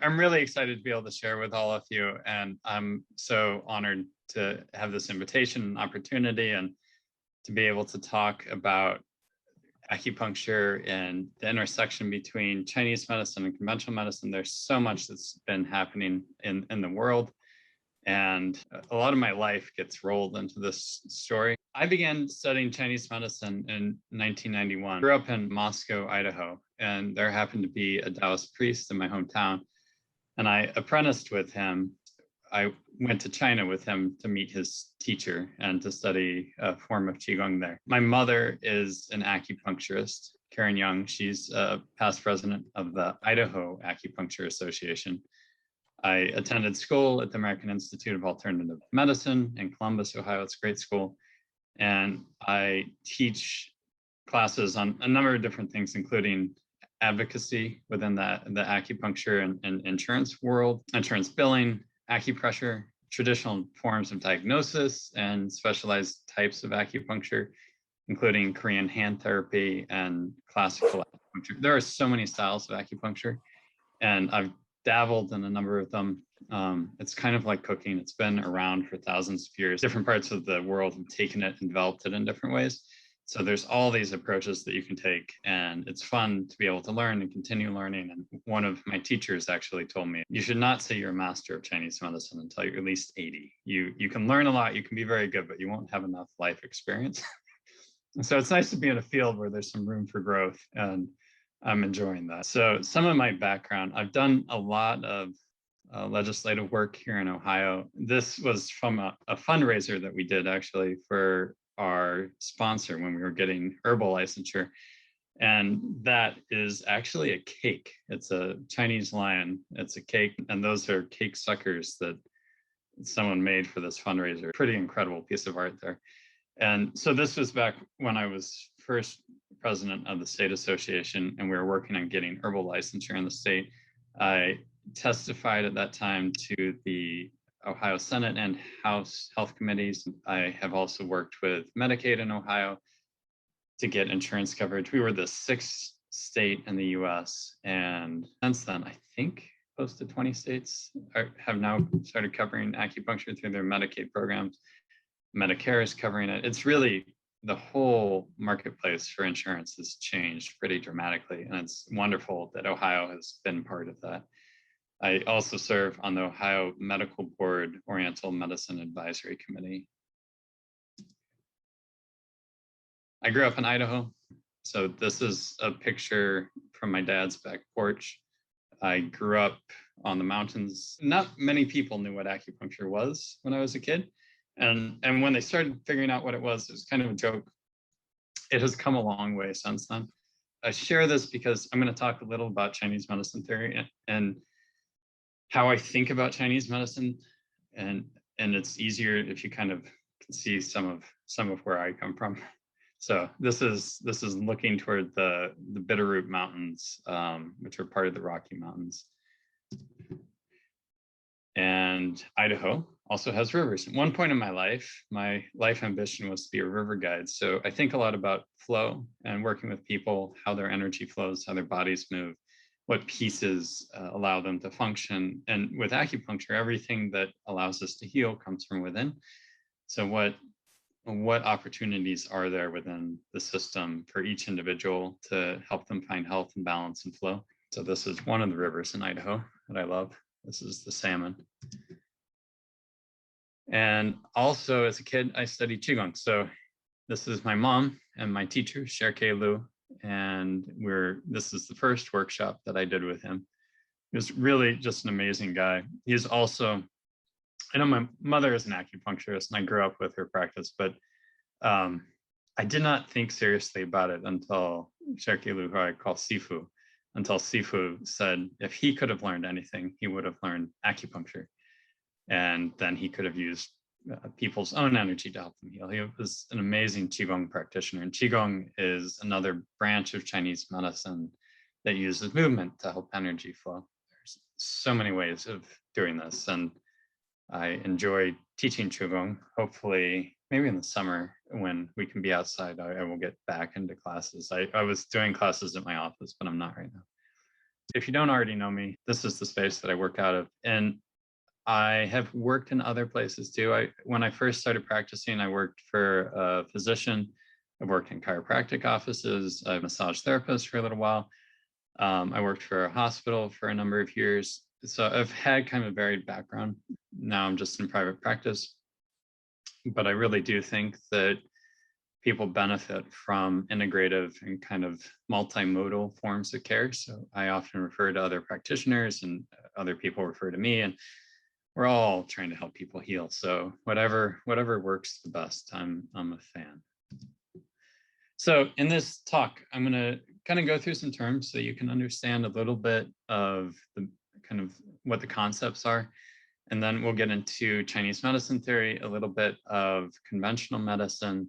I'm really excited to be able to share with all of you, and I'm so honored to have this invitation and opportunity and to be able to talk about acupuncture and the intersection between Chinese medicine and conventional medicine. There's so much that's been happening in the world, and a lot of my life gets rolled into this story. I began studying Chinese medicine in 1991. I grew up in Moscow, Idaho, and there happened to be a Taoist priest in my hometown, and I apprenticed with him. I went to China with him to meet his teacher and to study a form of Qigong there. My mother is an acupuncturist, Karen Young. She's a past president of the Idaho Acupuncture Association. I attended school at the American Institute of Alternative Medicine in Columbus, Ohio. It's a great school. And I teach classes on a number of different things, including advocacy within the acupuncture and insurance world, insurance billing, acupressure, traditional forms of diagnosis, and specialized types of acupuncture, including Korean hand therapy and classical acupuncture. There are so many styles of acupuncture, and I've dabbled in a number of them. It's kind of like cooking. It's been around for thousands of years. Different parts of the world have taken it and developed it in different ways. So there's all these approaches that you can take, and it's fun to be able to learn and continue learning. And one of my teachers actually told me, you should not say you're a master of Chinese medicine until you're at least 80. You can learn a lot, you can be very good, but you won't have enough life experience. And so it's nice to be in a field where there's some room for growth, and I'm enjoying that. So some of my background, I've done a lot of legislative work here in Ohio. This was from a fundraiser that we did actually for our sponsor when we were getting herbal licensure. And that is actually a cake. It's a Chinese lion. It's a cake. And those are cake suckers that someone made for this fundraiser. Pretty incredible piece of art there. And so this was back when I was first president of the state association, and we were working on getting herbal licensure in the state. I testified at that time to the Ohio Senate and House health committees. I have also worked with Medicaid in Ohio to get insurance coverage. We were the 6th state in the US, and since then, I think close to 20 states have now started covering acupuncture through their Medicaid programs. Medicare is covering it. It's really, the whole marketplace for insurance has changed pretty dramatically, and it's wonderful that Ohio has been part of that. I also serve on the Ohio Medical Board Oriental Medicine Advisory Committee. I grew up in Idaho, so this is a picture from my dad's back porch. I grew up on the mountains. Not many people knew what acupuncture was when I was a kid. And when they started figuring out what it was kind of a joke. It has come a long way since then. I share this because I'm going to talk a little about Chinese medicine theory and how I think about Chinese medicine, and it's easier if you kind of can see some of where I come from. So this is looking toward the Bitterroot Mountains, which are part of the Rocky Mountains. And Idaho also has rivers. At one point in my life ambition was to be a river guide. So I think a lot about flow and working with people, how their energy flows, how their bodies move, what pieces allow them to function. And with acupuncture, everything that allows us to heal comes from within. So what opportunities are there within the system for each individual to help them find health and balance and flow? So this is one of the rivers in Idaho that I love. This is the Salmon. And also as a kid, I studied Qigong. So this is my mom and my teacher, Sherke Liu. And this is the first workshop that I did with him. He was really just an amazing guy. He's also, I know my mother is an acupuncturist and I grew up with her practice, but I did not think seriously about it until Sherke Liu, who I call Sifu, until Sifu said, if he could have learned anything, he would have learned acupuncture. And then he could have used people's own energy to help them heal. He was an amazing Qigong practitioner. And Qigong is another branch of Chinese medicine that uses movement to help energy flow. There's so many ways of doing this. And I enjoy teaching Qigong. Hopefully, maybe in the summer when we can be outside, I will get back into classes. I was doing classes at my office, but I'm not right now. If you don't already know me, this is the space that I work out of. And I have worked in other places too. When I first started practicing, I worked for a physician. I've worked in chiropractic offices. I was a massage therapist for a little while. I worked for a hospital for a number of years. So I've had kind of a varied background. Now I'm just in private practice. But I really do think that people benefit from integrative and kind of multimodal forms of care. So I often refer to other practitioners and other people refer to me, and we're all trying to help people heal. So whatever works the best, I'm a fan. So in this talk, I'm going to kind of go through some terms so you can understand a little bit of the kind of what the concepts are. And then we'll get into Chinese medicine theory, a little bit of conventional medicine,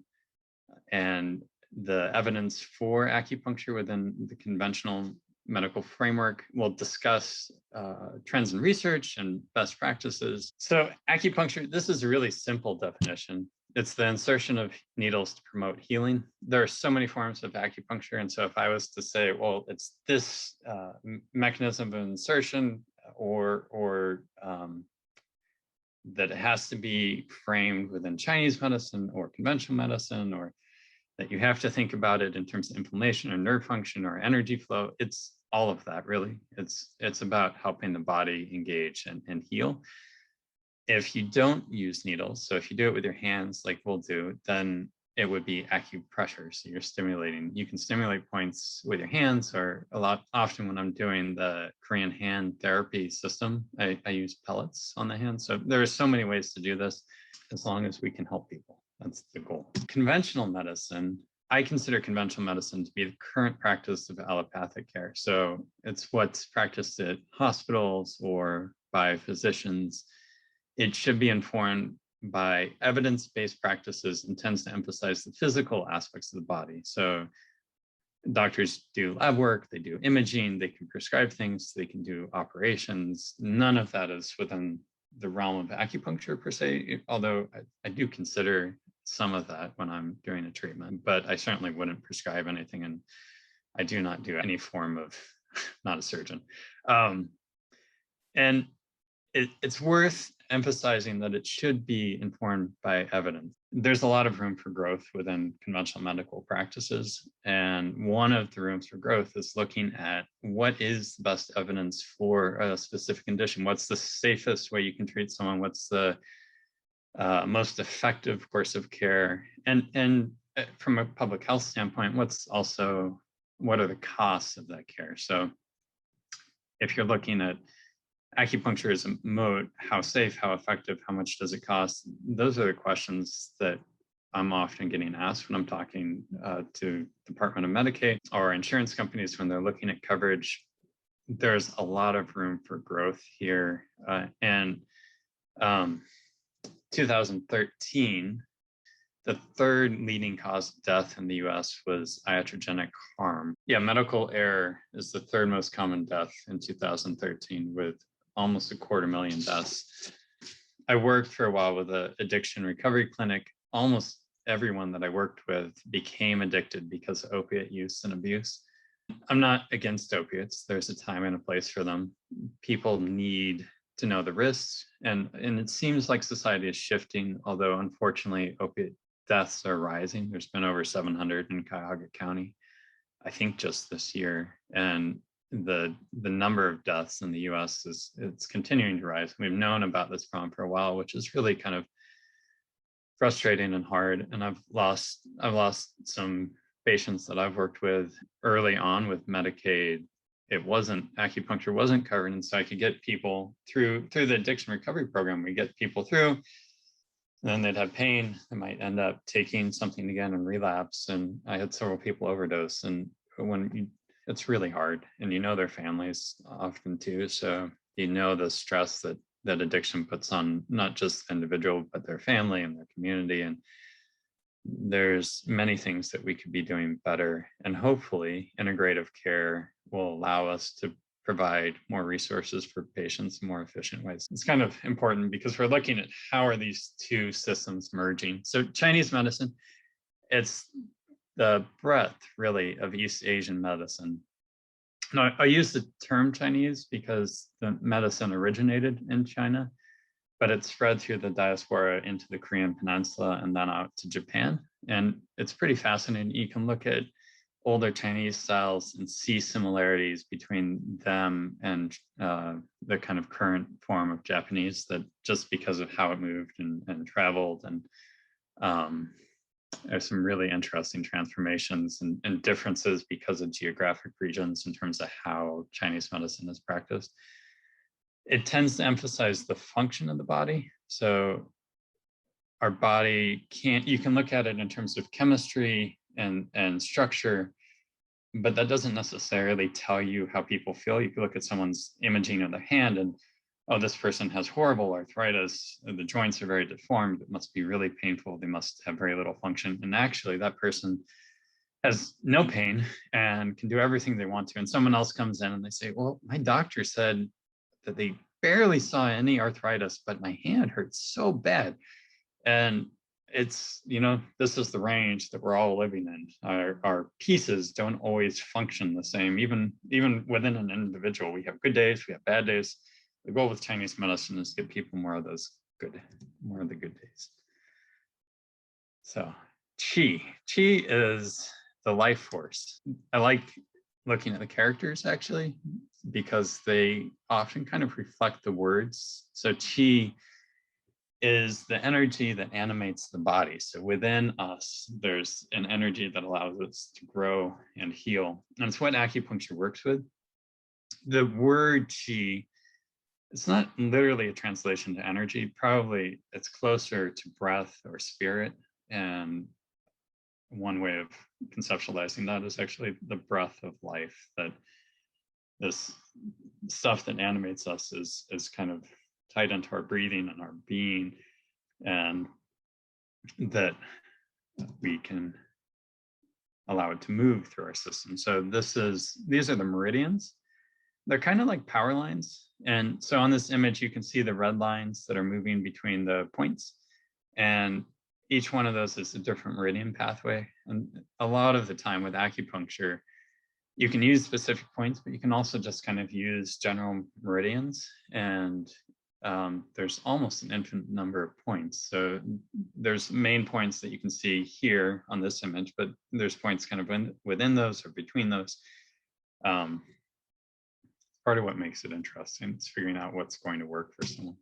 and the evidence for acupuncture within the conventional medical framework. We'll discuss trends in research and best practices. So acupuncture, this is a really simple definition. It's the insertion of needles to promote healing. There are so many forms of acupuncture. And so if I was to say, well, it's this mechanism of insertion, or that it has to be framed within Chinese medicine or conventional medicine, or that you have to think about it in terms of inflammation or nerve function or energy flow, it's all of that, really. It's about helping the body engage and heal. If you don't use needles, so if you do it with your hands like we'll do, then it would be acupressure. So you're stimulating. You can stimulate points with your hands, or often when I'm doing the Korean hand therapy system, I use pellets on the hand. So there are so many ways to do this, as long as we can help people. That's the goal. Conventional medicine, I consider conventional medicine to be the current practice of allopathic care. So it's what's practiced at hospitals or by physicians. It should be informed by evidence-based practices and tends to emphasize the physical aspects of the body. So doctors do lab work, they do imaging, they can prescribe things, they can do operations. None of that is within the realm of acupuncture per se, although I do consider some of that when I'm doing a treatment, but I certainly wouldn't prescribe anything, and I do not do any form of, not a surgeon. And it's worth emphasizing that it should be informed by evidence. There's a lot of room for growth within conventional medical practices. And one of the rooms for growth is looking at what is the best evidence for a specific condition. What's the safest way you can treat someone? What's the most effective course of care? And from a public health standpoint, what are the costs of that care? So if you're looking at acupuncture as a mode, how safe, how effective, how much does it cost? Those are the questions that I'm often getting asked when I'm talking to Department of Medicaid or insurance companies when they're looking at coverage. There's a lot of room for growth here. And 2013, the third leading cause of death in the US was iatrogenic harm. Yeah, medical error is the third most common death in 2013, with almost 250,000 deaths. I worked for a while with an addiction recovery clinic. Almost everyone that I worked with became addicted because of opiate use and abuse. I'm not against opiates. There's a time and a place for them. People need to know the risks, and it seems like society is shifting, although unfortunately opiate deaths are rising. There's been over 700 in Cuyahoga County, I think just this year. And the number of deaths in the US it's continuing to rise. We've known about this problem for a while, which is really kind of frustrating and hard. And I've lost some patients that I've worked with early on with Medicaid. Acupuncture wasn't covered. And so I could get people through the addiction recovery program. We get people through, and then they'd have pain. They might end up taking something again and relapse. And I had several people overdose. And it's really hard, and their families often too. So the stress that that addiction puts on not just the individual, but their family and their community. And there's many things that we could be doing better. And hopefully integrative care will allow us to provide more resources for patients in more efficient ways. It's kind of important because we're looking at how are these two systems merging. So Chinese medicine, it's the breadth really of East Asian medicine. Now, I use the term Chinese because the medicine originated in China, but it spread through the diaspora into the Korean Peninsula and then out to Japan. And it's pretty fascinating. You can look at older Chinese styles and see similarities between them and the kind of current form of Japanese, that just because of how it moved and traveled. And there's some really interesting transformations and differences because of geographic regions in terms of how Chinese medicine is practiced. It tends to emphasize the function of the body. So our body you can look at it in terms of chemistry and structure, but that doesn't necessarily tell you how people feel. You can look at someone's imaging of their hand and, oh, this person has horrible arthritis. The joints are very deformed. It must be really painful. They must have very little function. And actually that person has no pain and can do everything they want to. And someone else comes in and they say, well, my doctor said that they barely saw any arthritis, but my hand hurts so bad. And it's, this is the range that we're all living in. Our pieces don't always function the same. Even within an individual, we have good days, we have bad days. The goal with Chinese medicine is to get people more of the good days. So qi is the life force. I like looking at the characters actually, because they often kind of reflect the words. So qi is the energy that animates the body. So within us, there's an energy that allows us to grow and heal. And it's what acupuncture works with. The word qi, it's not literally a translation to energy. Probably it's closer to breath or spirit. And one way of conceptualizing that is actually the breath of life, that this stuff that animates us is kind of tied into our breathing and our being, and that we can allow it to move through our system. So these are the meridians. They're kind of like power lines. And so on this image, you can see the red lines that are moving between the points. And each one of those is a different meridian pathway. And a lot of the time with acupuncture, you can use specific points, but you can also just kind of use general meridians. And there's almost an infinite number of points. So there's main points that you can see here on this image, but there's points kind of within those or between those. Part of what makes it interesting is figuring out what's going to work for someone.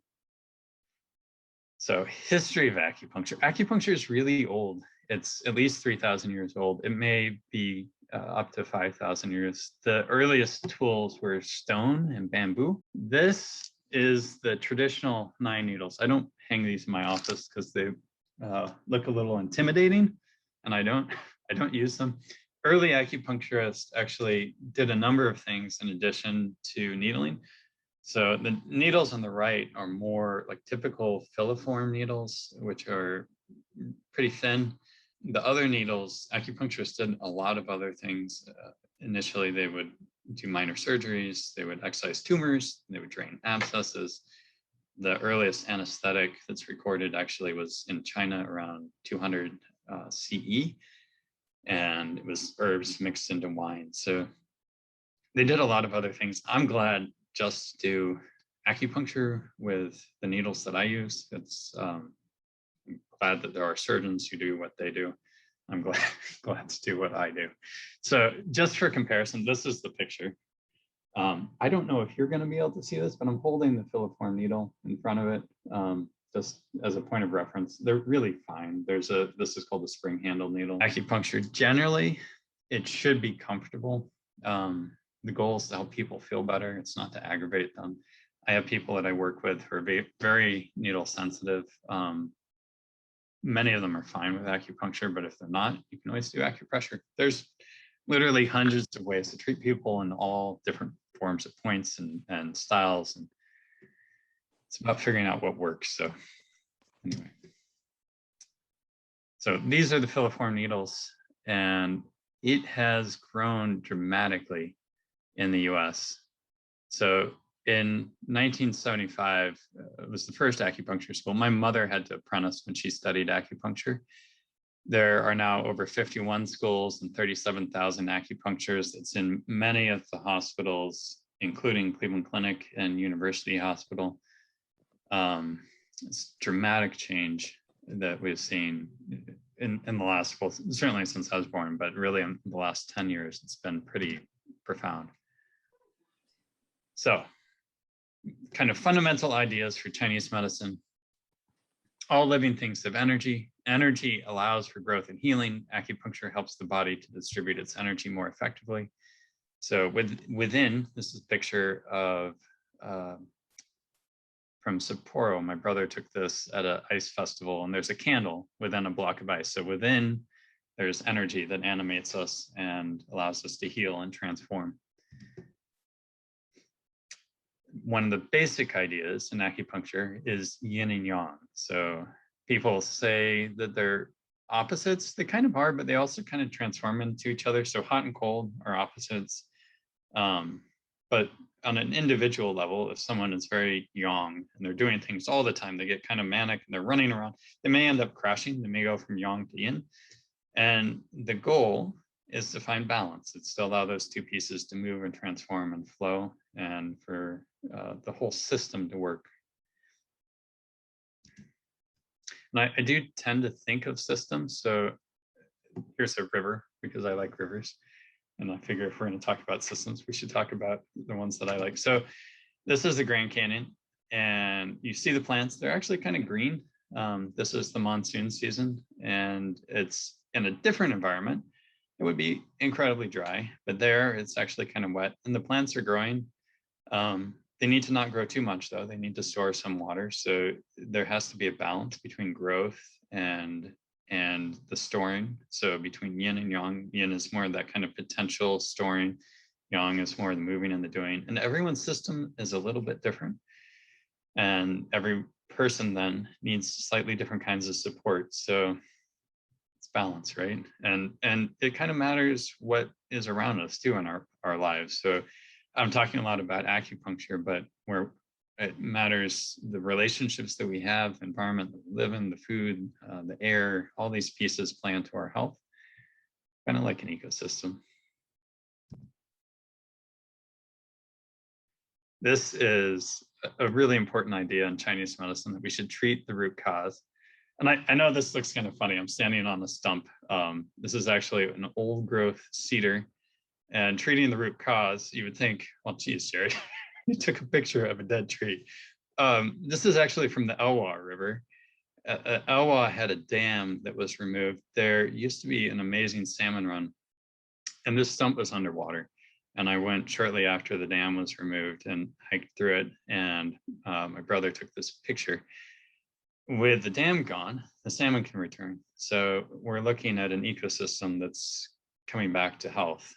So history of acupuncture. Acupuncture is really old. It's at least 3,000 years old. It may be up to 5,000 years. The earliest tools were stone and bamboo. This is the traditional 9 needles. I don't hang these in my office because they look a little intimidating, and I don't use them. Early acupuncturists actually did a number of things in addition to needling. So the needles on the right are more like typical filiform needles, which are pretty thin. The other needles, acupuncturists did a lot of other things. Initially, they would do minor surgeries, they would excise tumors, they would drain abscesses. The earliest anesthetic that's recorded actually was in China around 200 CE, and it was herbs mixed into wine. So they did a lot of other things. I'm glad just to do acupuncture with the needles that I use. I'm glad that there are surgeons who do what they do. I'm glad to do what I do. So just for comparison, this is the picture. I don't know if you're going to be able to see this, but I'm holding the filiform needle in front of it, just as a point of reference. They're really fine. This is called a spring handle needle. Acupuncture, generally, it should be comfortable. The goal is to help people feel better. It's not to aggravate them. I have people that I work with who are very needle sensitive. Many of them are fine with acupuncture, but if they're not, you can always do acupressure. There's literally hundreds of ways to treat people in all different forms of points and styles. And it's about figuring out what works. So anyway, so these are the filiform needles, and it has grown dramatically in the US. So in 1975, it was the first acupuncture school. My mother had to apprentice when she studied acupuncture. There are now over 51 schools and 37,000 acupuncturists. It's in many of the hospitals, including Cleveland Clinic and University Hospital. It's dramatic change that we've seen in the last, well, certainly since I was born, but really in the last 10 years, it's been pretty profound. So, kind of fundamental ideas for Chinese medicine. All living things have energy. Energy allows for growth and healing. Acupuncture helps the body to distribute its energy more effectively. So within, this is a picture of, from Sapporo. My brother took this at an ice festival, and there's a candle within a block of ice. So within, there's energy that animates us and allows us to heal and transform. One of the basic ideas in acupuncture is yin and yang. So people say that they're opposites. They kind of are, but they also kind of transform into each other. So hot and cold are opposites. But on an individual level, if someone is very yang and they're doing things all the time, they get kind of manic and they're running around, they may end up crashing. They may go from yang to yin. And the goal is to find balance. It's to allow those two pieces to move and transform and flow, and for the whole system to work. And I do tend to think of systems. So here's a river, because I like rivers. And I figure if we're going to talk about systems, we should talk about the ones that I like. So this is the Grand Canyon, and you see the plants. They're actually kind of green. This is the monsoon season, and it's in a different environment. It would be incredibly dry, but there it's actually kind of wet, and the plants are growing. They need to not grow too much, though. They need to store some water. So there has to be a balance between growth and the storing. So between yin and yang, yin is more of that kind of potential storing. Yang is more the moving and the doing. And everyone's system is a little bit different. And every person then needs slightly different kinds of support. So it's balance, right? And it kind of matters what is around us too in our lives. So I'm talking a lot about acupuncture, but where it matters, the relationships that we have, the environment that we live in, the food, the air, all these pieces play into our health, kind of like an ecosystem. This is a really important idea in Chinese medicine, that we should treat the root cause. And I know this looks kind of funny. I'm standing on a stump. This is actually an old growth cedar. And treating the root cause, you would think, well, geez, Jared, you took a picture of a dead tree. This is actually from the Elwha River. Elwha had a dam that was removed. There used to be an amazing salmon run, and this stump was underwater. And I went shortly after the dam was removed and hiked through it. And my brother took this picture. With the dam gone, the salmon can return. So we're looking at an ecosystem that's coming back to health.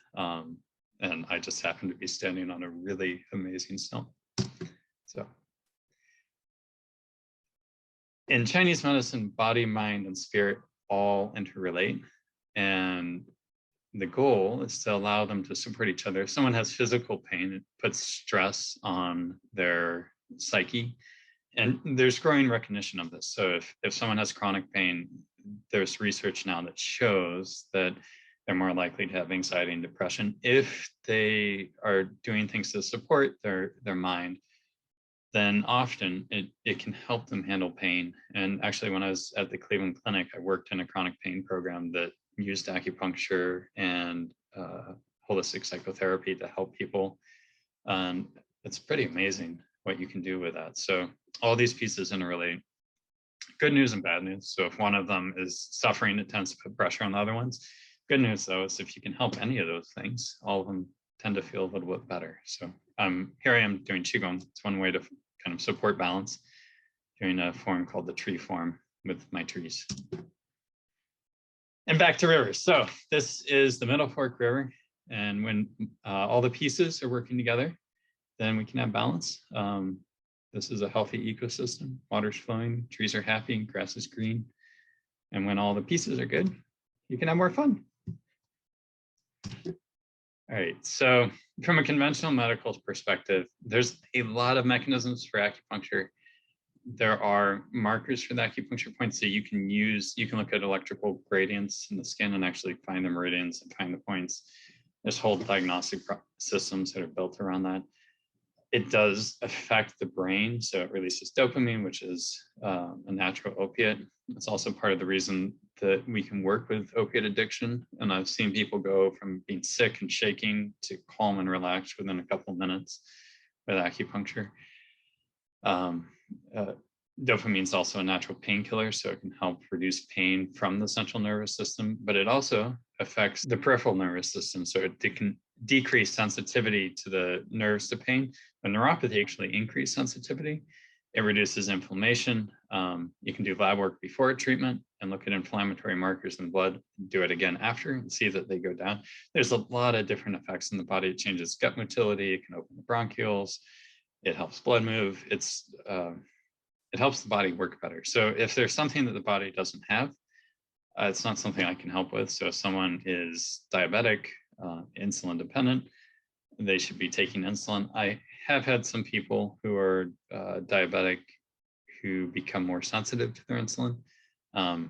And I just happen to be standing on a really amazing stump. So in Chinese medicine, body, mind, and spirit all interrelate. And the goal is to allow them to support each other. If someone has physical pain, it puts stress on their psyche. And there's growing recognition of this. So if someone has chronic pain, there's research now that shows that they're more likely to have anxiety and depression if they are doing things to support their mind. Then often it can help them handle pain. And actually, when I was at the Cleveland Clinic, I worked in a chronic pain program that used acupuncture and holistic psychotherapy to help people. It's pretty amazing what you can do with that. So all these pieces interrelate. Good news and bad news. So if one of them is suffering, it tends to put pressure on the other ones. Good news, though, is if you can help any of those things, all of them tend to feel a little bit better. So here I am doing Qigong. It's one way to kind of support balance, doing a form called the tree form with my trees. And back to rivers. So this is the Middle Fork River. And when all the pieces are working together, then we can have balance. This is a healthy ecosystem. Water's flowing, trees are happy, grass is green. And when all the pieces are good, you can have more fun. All right, so from a conventional medical perspective, there's a lot of mechanisms for acupuncture. There are markers for the acupuncture points that you can use. You can look at electrical gradients in the skin and actually find the meridians and find the points. There's whole diagnostic systems that are built around that. It does affect the brain, so it releases dopamine, which is a natural opiate. It's also part of the reason that we can work with opiate addiction. And I've seen people go from being sick and shaking to calm and relaxed within a couple of minutes with acupuncture. Dopamine is also a natural painkiller, so it can help reduce pain from the central nervous system, but it also affects the peripheral nervous system, so it can decrease sensitivity to the nerves to pain. But neuropathy actually increases sensitivity. It reduces inflammation. You can do lab work before treatment and look at inflammatory markers in the blood, do it again after and see that they go down. There's a lot of different effects in the body. It changes gut motility, it can open the bronchioles, it helps blood move. It helps the body work better. So if there's something that the body doesn't have, it's not something I can help with. So if someone is diabetic, insulin dependent, they should be taking insulin. I have had some people who are diabetic who become more sensitive to their insulin and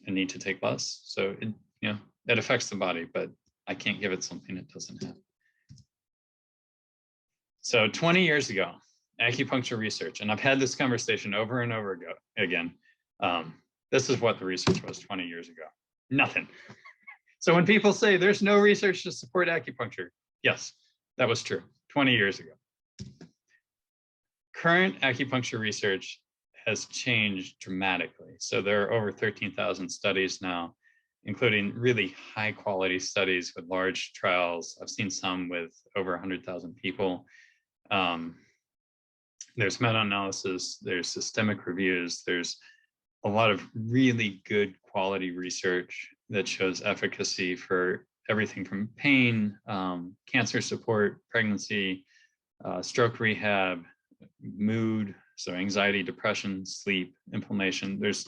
need to take less. So it affects the body, but I can't give it something it doesn't have. So 20 years ago, acupuncture research, and I've had this conversation over and over again. This is what the research was 20 years ago. Nothing. So when people say there's no research to support acupuncture, yes, that was true 20 years ago. Current acupuncture research has changed dramatically. So there are over 13,000 studies now, including really high quality studies with large trials. I've seen some with over 100,000 people. There's meta-analysis, there's systemic reviews, there's a lot of really good quality research that shows efficacy for everything from pain, cancer support, pregnancy, stroke rehab, mood, so anxiety, depression, sleep, inflammation. There's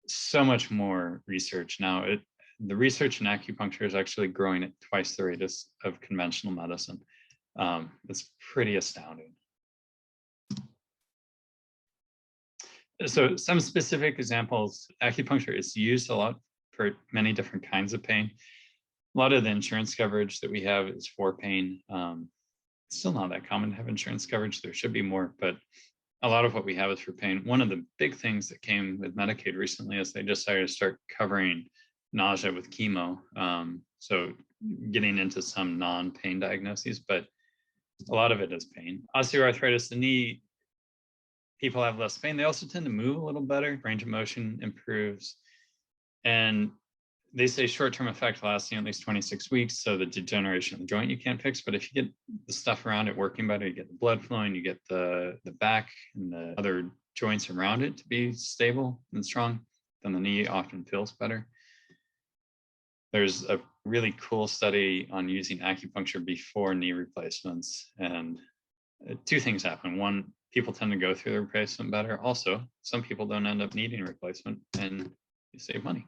so much more research now. The research in acupuncture is actually growing at twice the rate of conventional medicine. It's pretty astounding. So some specific examples, acupuncture is used a lot for many different kinds of pain. A lot of the insurance coverage that we have is for pain. It's still not that common to have insurance coverage. There should be more, but a lot of what we have is for pain. One of the big things that came with Medicaid recently is they decided to start covering nausea with chemo. So getting into some non-pain diagnoses, but a lot of it is pain. Osteoarthritis, the knee, people have less pain. They also tend to move a little better. Range of motion improves. And they say short-term effect lasting at least 26 weeks. So the degeneration of the joint you can't fix. But if you get the stuff around it working better, you get the blood flowing, you get the back and the other joints around it to be stable and strong, then the knee often feels better. There's a really cool study on using acupuncture before knee replacements. And two things happen. One, people tend to go through the replacement better. Also, some people don't end up needing replacement and you save money.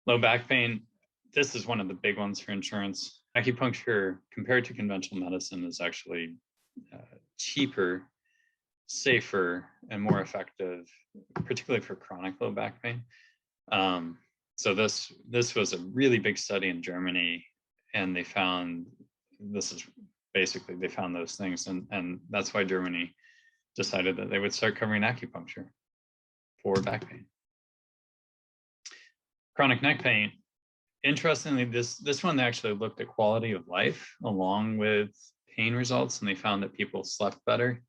Low back pain, this is one of the big ones for insurance. Acupuncture, compared to conventional medicine, is actually cheaper, safer, and more effective, particularly for chronic low back pain. So this was a really big study in Germany, and they found they found those things, and that's why Germany decided that they would start covering acupuncture for back pain. Chronic neck pain, interestingly, this one actually looked at quality of life along with pain results, and they found that people slept better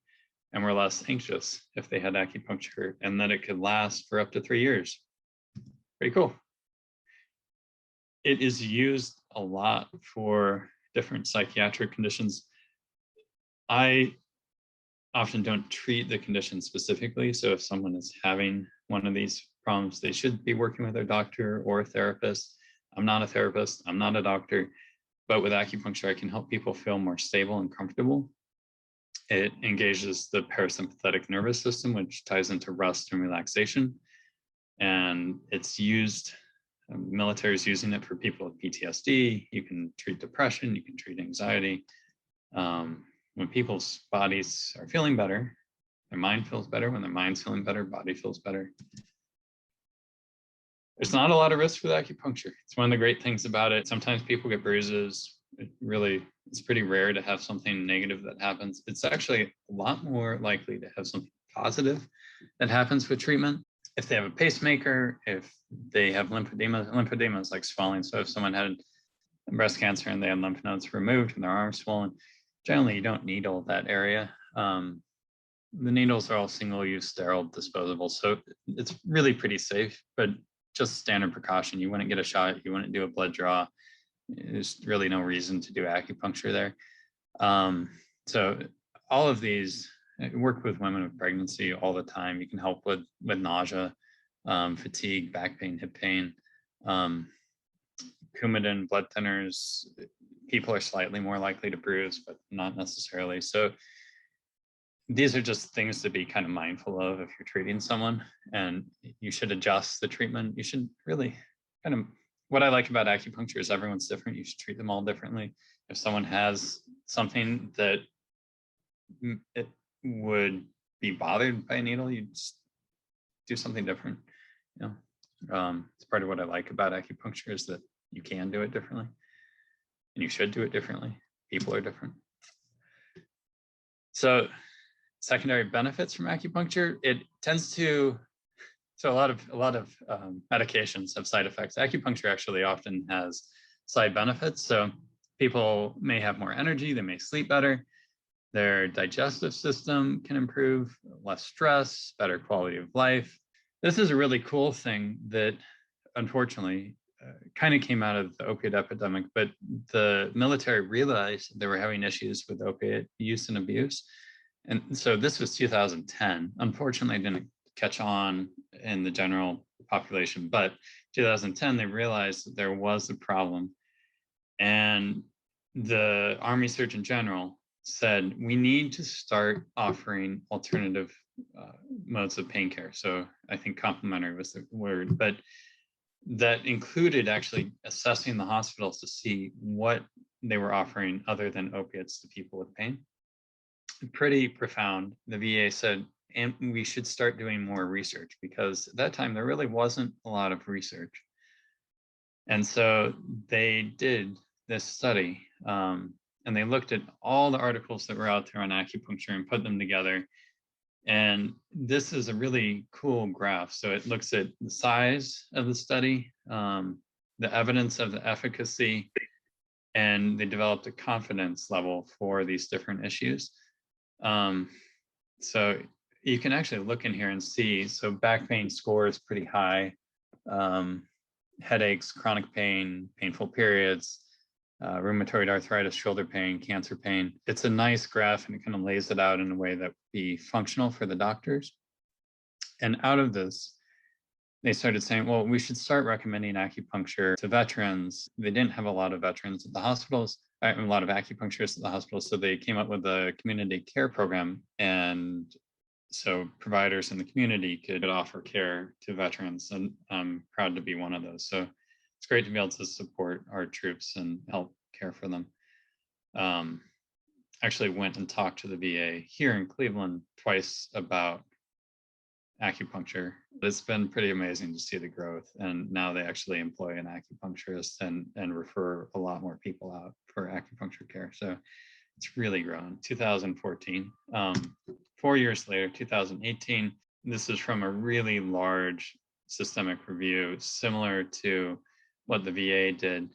and were less anxious if they had acupuncture, and that it could last for up to 3 years. Pretty cool. It is used a lot for different psychiatric conditions. I often don't treat the condition specifically. So if someone is having one of these problems, they should be working with their doctor or a therapist. I'm not a therapist, I'm not a doctor, but with acupuncture, I can help people feel more stable and comfortable. It engages the parasympathetic nervous system, which ties into rest and relaxation. And it's used, military is using it for people with PTSD. You can treat depression, you can treat anxiety. When people's bodies are feeling better, their mind feels better. When their mind's feeling better, body feels better. There's not a lot of risk with acupuncture. It's one of the great things about it. Sometimes people get bruises. It's pretty rare to have something negative that happens. It's actually a lot more likely to have something positive that happens with treatment. If they have a pacemaker, if they have lymphedema is like swelling. So if someone had breast cancer and they had lymph nodes removed and their arms swollen, generally you don't needle that area. The needles are all single-use, sterile, disposable, so it's really pretty safe, but just standard precaution. You wouldn't get a shot, you wouldn't do a blood draw. There's really no reason to do acupuncture there. So all of these, I work with women with pregnancy all the time. You can help with nausea, fatigue, back pain, hip pain. Coumadin, blood thinners, people are slightly more likely to bruise, but not necessarily. So these are just things to be kind of mindful of if you're treating someone, and you should adjust the treatment. You should really kind of, what I like about acupuncture is everyone's different. You should treat them all differently. If someone has something that it would be bothered by a needle, you just do something different. You know, it's part of what I like about acupuncture is that you can do it differently, and you should do it differently. People are different. So secondary benefits from acupuncture, it tends to, so a lot of medications have side effects. Acupuncture actually often has side benefits. So people may have more energy, they may sleep better, their digestive system can improve, less stress, better quality of life. This is a really cool thing that unfortunately kind of came out of the opiate epidemic, but the military realized they were having issues with opiate use and abuse. And so this was 2010. Unfortunately, it didn't catch on in the general population, but 2010, they realized that there was a problem. And the Army Surgeon General said, we need to start offering alternative modes of pain care. So I think complementary was the word, but that included actually assessing the hospitals to see what they were offering other than opiates to people with pain. Pretty profound. The VA said, and we should start doing more research, because at that time there really wasn't a lot of research. And so they did this study, and they looked at all the articles that were out there on acupuncture and put them together. And this is a really cool graph. So it looks at the size of the study, the evidence of the efficacy, and they developed a confidence level for these different issues. So you can actually look in here and see, so back pain score is pretty high, headaches, chronic pain, painful periods, rheumatoid arthritis, shoulder pain, cancer pain. It's a nice graph, and it kind of lays it out in a way that would be functional for the doctors. And out of this, they started saying, well, we should start recommending acupuncture to veterans. They didn't have a lot of veterans at the hospitals, a lot of acupuncturists at the hospitals. So they came up with a community care program. And so providers in the community could offer care to veterans. And I'm proud to be one of those. So it's great to be able to support our troops and help care for them. Actually went and talked to the VA here in Cleveland twice about acupuncture. It's been pretty amazing to see the growth, and now they actually employ an acupuncturist and refer a lot more people out for acupuncture care. So it's really grown. 2014, 4 years later, 2018, this is from a really large systemic review similar to what the VA did.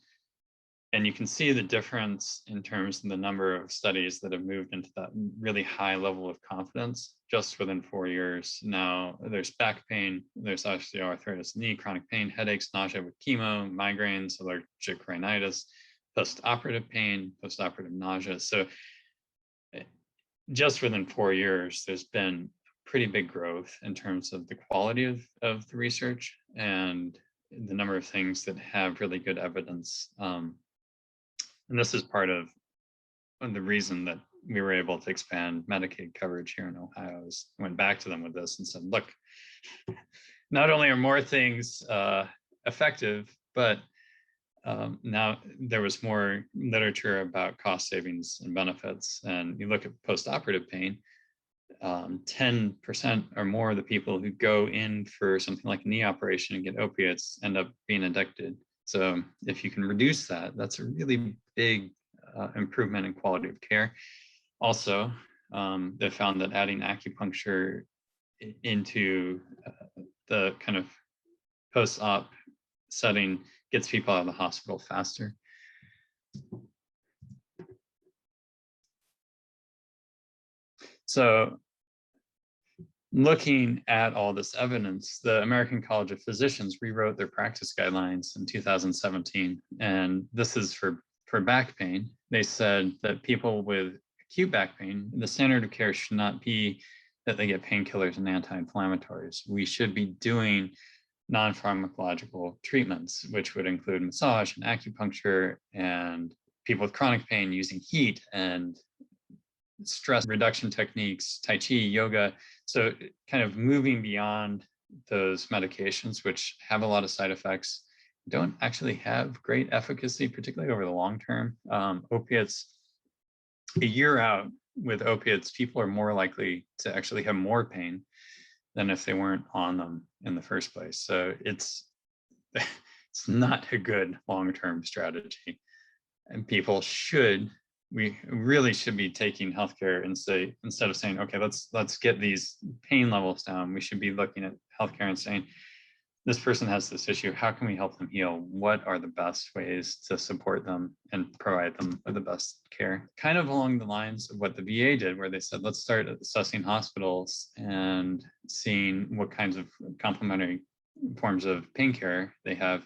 And you can see the difference in terms of the number of studies that have moved into that really high level of confidence just within 4 years. Now there's back pain, there's osteoarthritis, knee, chronic pain, headaches, nausea with chemo, migraines, allergic rhinitis, post-operative pain, post-operative nausea. So just within 4 years, there's been pretty big growth in terms of the quality of the research and the number of things that have really good evidence. And this is part of the reason that we were able to expand Medicaid coverage here in Ohio. I went back to them with this and said, look, not only are more things effective, but now there was more literature about cost savings and benefits. And you look at post-operative pain, 10% or more of the people who go in for something like a knee operation and get opiates end up being addicted. So if you can reduce that, that's a really big improvement in quality of care. Also, they found that adding acupuncture into the kind of post-op setting gets people out of the hospital faster. So looking at all this evidence, the American College of Physicians rewrote their practice guidelines in 2017. And this is for back pain. They said that people with acute back pain, the standard of care should not be that they get painkillers and anti-inflammatories. We should be doing non-pharmacological treatments, which would include massage and acupuncture, and people with chronic pain using heat and stress reduction techniques, Tai Chi, yoga. So kind of moving beyond those medications, which have a lot of side effects, don't actually have great efficacy, particularly over the long term. Opiates, a year out with opiates, people are more likely to actually have more pain than if they weren't on them in the first place. So it's not a good long-term strategy. And people we really should be taking healthcare and say, instead of saying, okay, let's get these pain levels down, we should be looking at healthcare and saying, this person has this issue, how can we help them heal? What are the best ways to support them and provide them with the best care? Kind of along the lines of what the VA did, where they said, let's start assessing hospitals and seeing what kinds of complementary forms of pain care they have.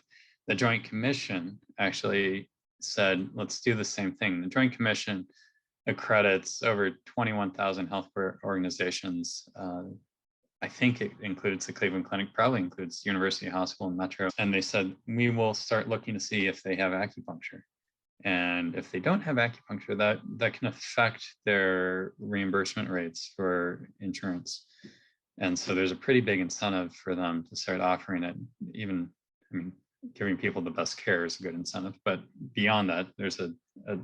The Joint Commission actually said, let's do the same thing. The Joint Commission accredits over 21,000 healthcare organizations. I think it includes the Cleveland Clinic, probably includes University Hospital and Metro. And they said, we will start looking to see if they have acupuncture. And if they don't have acupuncture, that can affect their reimbursement rates for insurance. And so there's a pretty big incentive for them to start offering it. Even, I mean, giving people the best care is a good incentive, but beyond that, there's a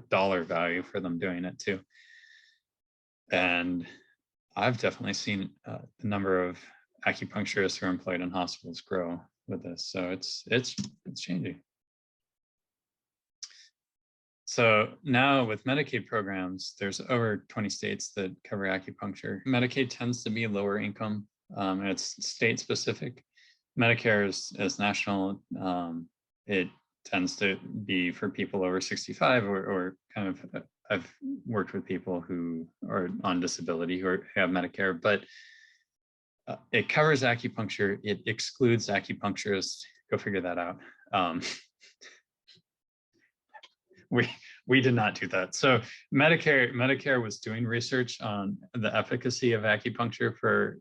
dollar value for them doing it too. And I've definitely seen the number of acupuncturists who are employed in hospitals grow with this. So it's changing. So now with Medicaid programs, there's over 20 states that cover acupuncture. Medicaid tends to be lower income, and it's state specific. Medicare is national. It tends to be for people over 65 or kind of, I've worked with people who are on disability who have Medicare, but it covers acupuncture. It excludes acupuncturists. Go figure that out. We did not do that. So Medicare was doing research on the efficacy of acupuncture for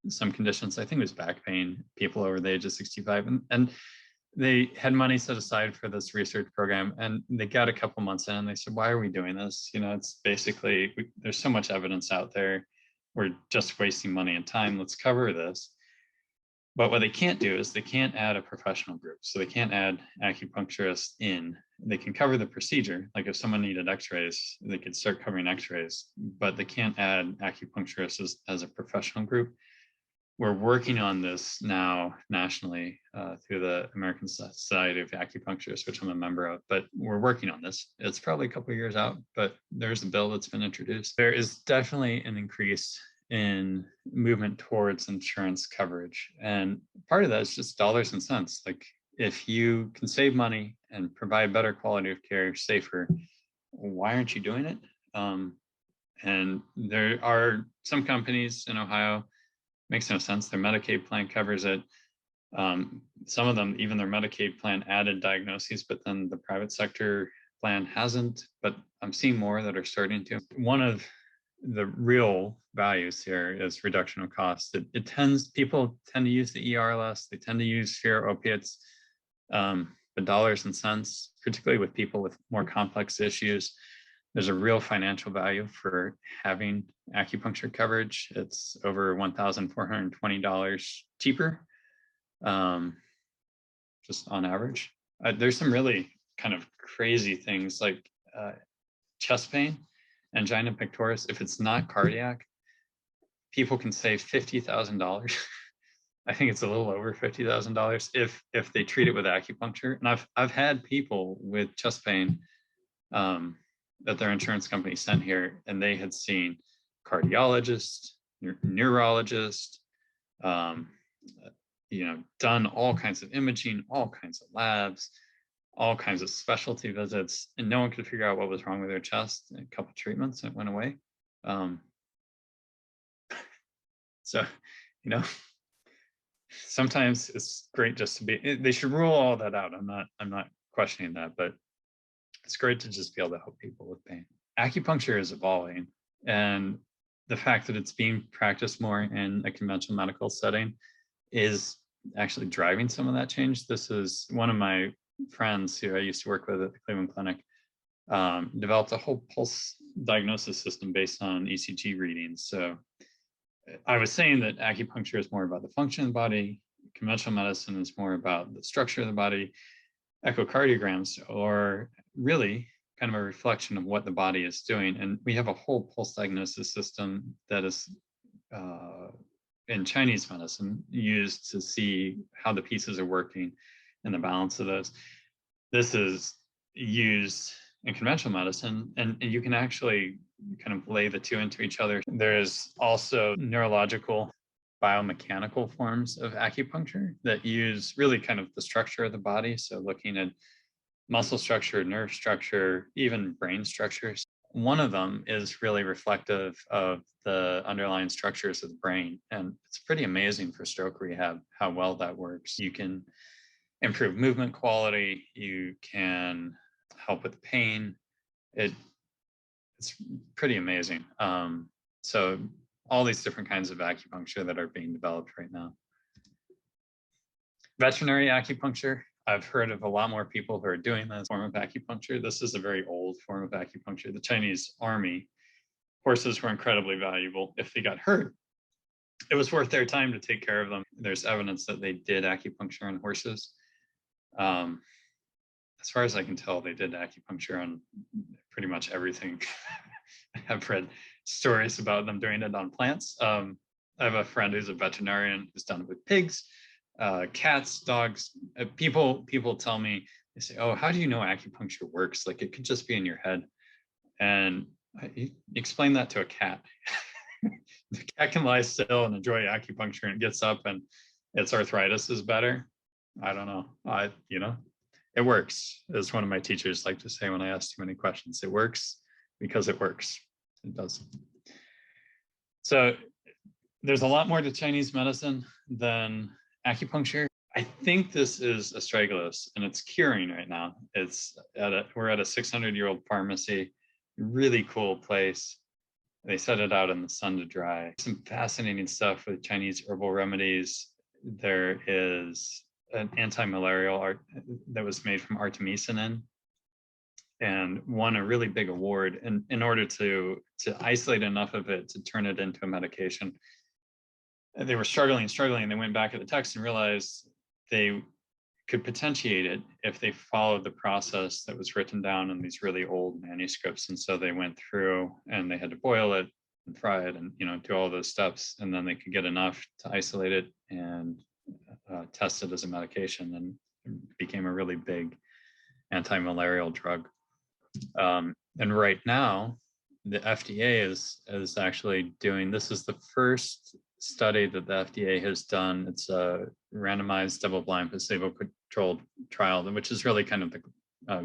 some conditions. I think it was back pain, people over the age of 65, and they had money set aside for this research program, and they got a couple months in and they said, why are we doing this? You know, it's basically, there's so much evidence out there. We're just wasting money and time. Let's cover this. But what they can't do is they can't add a professional group. So they can't add acupuncturists in. They can cover the procedure. Like if someone needed x-rays, they could start covering x-rays, but they can't add acupuncturists as a professional group. We're working on this now nationally through the American Society of Acupuncturists, which I'm a member of, but we're working on this. It's probably a couple of years out, but there's a bill that's been introduced. There is definitely an increase in movement towards insurance coverage. And part of that is just dollars and cents. Like if you can save money and provide better quality of care, safer, why aren't you doing it? And there are some companies in Ohio, makes no sense. Their Medicaid plan covers it. Some of them, even their Medicaid plan added diagnoses, but then the private sector plan hasn't, but I'm seeing more that are starting to. One of the real values here is reduction of cost. People tend to use the ER less, they tend to use fewer opiates, but dollars and cents, particularly with people with more complex issues, There's a real financial value for having acupuncture coverage. It's over $1,420 cheaper, just on average. There's some really kind of crazy things like chest pain, angina pectoris. If it's not cardiac, people can save $50,000. I think it's a little over $50,000 if they treat it with acupuncture. And I've had people with chest pain that their insurance company sent here, and they had seen cardiologists, neurologists, done all kinds of imaging, all kinds of labs, all kinds of specialty visits, and no one could figure out what was wrong with their chest. A couple treatments, and it went away. So, sometimes it's great just to be. They should rule all that out. I'm not questioning that, but it's great to just be able to help people with pain. Acupuncture is evolving, and the fact that it's being practiced more in a conventional medical setting is actually driving some of that change. This is one of my friends who I used to work with at the Cleveland Clinic, developed a whole pulse diagnosis system based on ECG readings. So I was saying that acupuncture is more about the function of the body, conventional medicine is more about the structure of the body. Echocardiograms are really kind of a reflection of what the body is doing. And we have a whole pulse diagnosis system that is in Chinese medicine used to see how the pieces are working and the balance of those. This is used in conventional medicine, and you can actually kind of lay the two into each other. There's also neurological biomechanical forms of acupuncture that use really kind of the structure of the body. So looking at muscle structure, nerve structure, even brain structures. One of them is really reflective of the underlying structures of the brain. And it's pretty amazing for stroke rehab how well that works. You can improve movement quality. You can help with pain. It's pretty amazing. So all these different kinds of acupuncture that are being developed right now. Veterinary acupuncture. I've heard of a lot more people who are doing this form of acupuncture. This is a very old form of acupuncture. The Chinese army, horses were incredibly valuable. If they got hurt, it was worth their time to take care of them. There's evidence that they did acupuncture on horses. As far as I can tell, they did acupuncture on pretty much everything. I've read stories about them doing it on plants. I have a friend who's a veterinarian who's done it with pigs, cats, dogs. People tell me, they say, "Oh, how do you know acupuncture works? Like it could just be in your head." And you explain that to a cat. The cat can lie still and enjoy acupuncture, and it gets up and its arthritis is better. I don't know. It works, as one of my teachers like to say when I ask too many questions. It works because it works. It does. So there's a lot more to Chinese medicine than acupuncture. I think this is astragalus, and it's curing right now. We're at a 600-year-old pharmacy, really cool place. They set it out in the sun to dry. Some fascinating stuff with Chinese herbal remedies. There is an anti-malarial art that was made from artemisinin and won a really big award. And in order to isolate enough of it to turn it into a medication, they were struggling. They went back at the text and realized they could potentiate it if they followed the process that was written down in these really old manuscripts. And so they went through and they had to boil it and fry it and do all those steps, and then they could get enough to isolate it and test it as a medication, and it became a really big anti-malarial drug. And right now, the FDA is actually doing, this is the first study that the FDA has done. It's a randomized double-blind placebo-controlled trial, which is really kind of the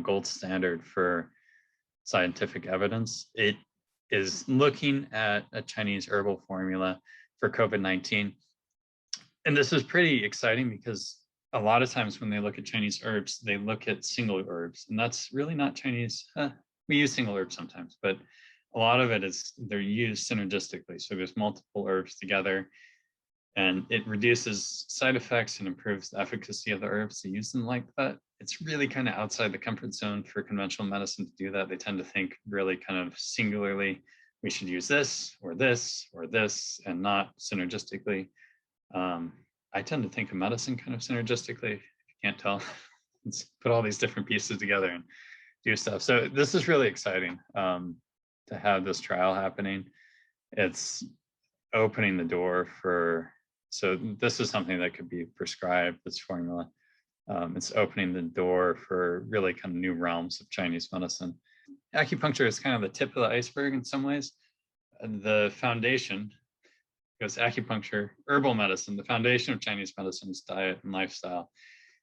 gold standard for scientific evidence. It is looking at a Chinese herbal formula for COVID-19. And this is pretty exciting because a lot of times when they look at Chinese herbs, they look at single herbs, and that's really not Chinese. We use single herbs sometimes, but a lot of it is they're used synergistically. So there's multiple herbs together. and it reduces side effects and improves the efficacy of the herbs to use them like that. It's really kind of outside the comfort zone for conventional medicine to do that. They tend to think really kind of singularly, we should use this or this or this, and not synergistically. I tend to think of medicine kind of synergistically, if you can't tell. Let's put all these different pieces together and do stuff. So this is really exciting to have this trial happening. It's opening the door for, so this is something that could be prescribed, this formula. It's opening the door for really kind of new realms of Chinese medicine. Acupuncture is kind of the tip of the iceberg in some ways. The foundation, because acupuncture, herbal medicine, the foundation of Chinese medicine is diet and lifestyle.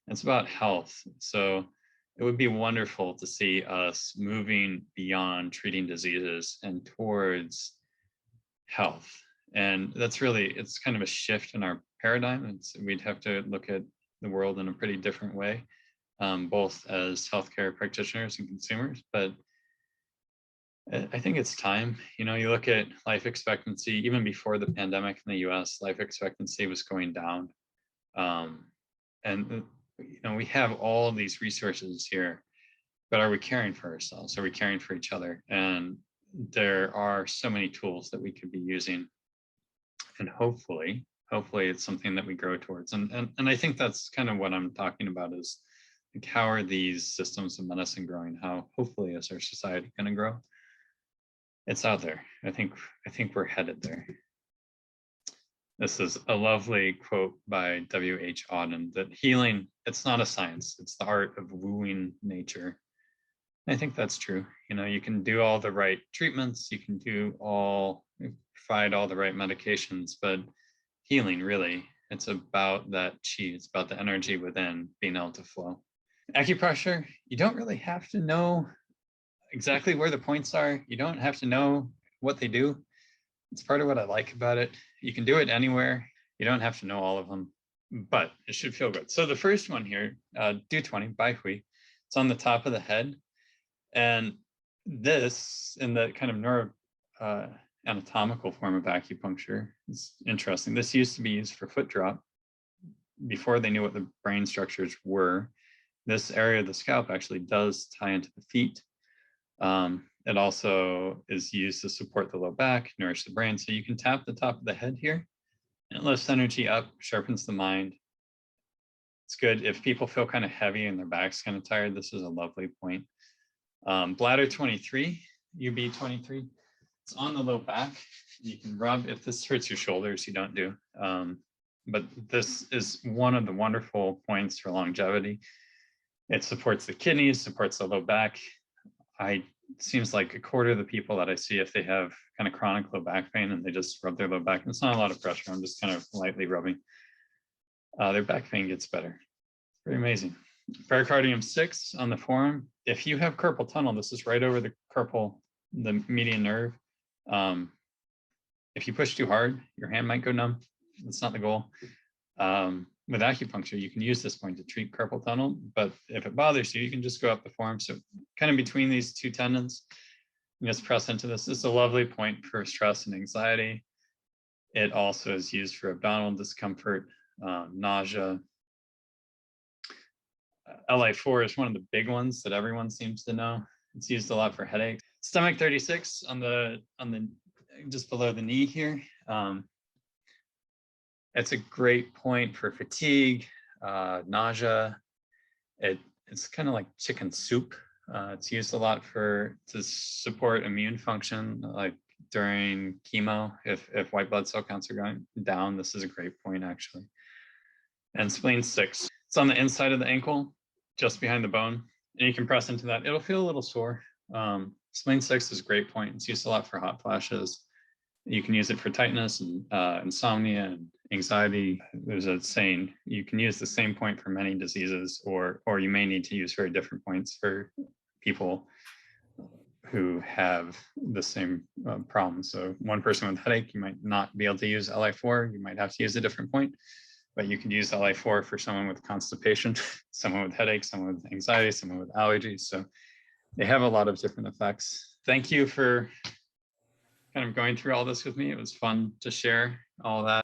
And it's about health. So it would be wonderful to see us moving beyond treating diseases and towards health. And that's really, it's kind of a shift in our paradigm. We'd have to look at the world in a pretty different way, both as healthcare practitioners and consumers. But I think it's time. You know, you look at life expectancy, even before the pandemic in the US, life expectancy was going down. And you know, we have all of these resources here, but are we caring for ourselves? Are we caring for each other? And there are so many tools that we could be using. And hopefully it's something that we grow towards. And I think that's kind of what I'm talking about, is like, how are these systems of medicine growing? How hopefully is our society going to grow? It's out there. I think we're headed there. This is a lovely quote by W.H. Auden, that healing, it's not a science, it's the art of wooing nature. I think that's true. You know, you can do all the right treatments, you can provide all the right medications, but healing, really, it's about that qi, it's about the energy within being able to flow. Acupressure, you don't really have to know exactly where the points are. You don't have to know what they do. It's part of what I like about it. You can do it anywhere. You don't have to know all of them, but it should feel good. So the first one here, Du 20 Bai Hui, it's on the top of the head. And this, in the kind of neuro anatomical form of acupuncture, is interesting. This used to be used for foot drop before they knew what the brain structures were. This area of the scalp actually does tie into the feet. It also is used to support the low back, nourish the brain. So you can tap the top of the head here, and it lifts energy up, sharpens the mind. It's good if people feel kind of heavy and their back's kind of tired. This is a lovely point. Bladder 23, UB 23. It's on the low back. You can rub. If this hurts your shoulders, you don't do. But this is one of the wonderful points for longevity. It supports the kidneys, supports the low back. It seems like a quarter of the people that I see, if they have kind of chronic low back pain and they just rub their low back, and it's not a lot of pressure, I'm just kind of lightly rubbing, their back pain gets better. It's pretty amazing. Pericardium 6 on the forearm. If you have carpal tunnel, this is right over the median nerve. If you push too hard, your hand might go numb. That's not the goal. With acupuncture, you can use this point to treat carpal tunnel, but if it bothers you, you can just go up the forearm. So kind of between these two tendons, you just press into this. This is a lovely point for stress and anxiety. It also is used for abdominal discomfort, nausea. LI4 is one of the big ones that everyone seems to know. It's used a lot for headaches. Stomach 36 on the just below the knee here. It's a great point for fatigue, nausea. It's kind of like chicken soup. It's used a lot to support immune function, like during chemo. If white blood cell counts are going down, this is a great point actually. And spleen 6. It's on the inside of the ankle, just behind the bone, and you can press into that. It'll feel a little sore. Spleen 6 is a great point. It's used a lot for hot flashes. You can use it for tightness and insomnia and anxiety. There's a saying, you can use the same point for many diseases, or you may need to use very different points for people who have the same problem. So one person with headache, you might not be able to use LI4. You might have to use a different point, but you can use LI4 for someone with constipation, someone with headache, someone with anxiety, someone with allergies. So they have a lot of different effects. Thank you for kind of going through all this with me. It was fun to share all that.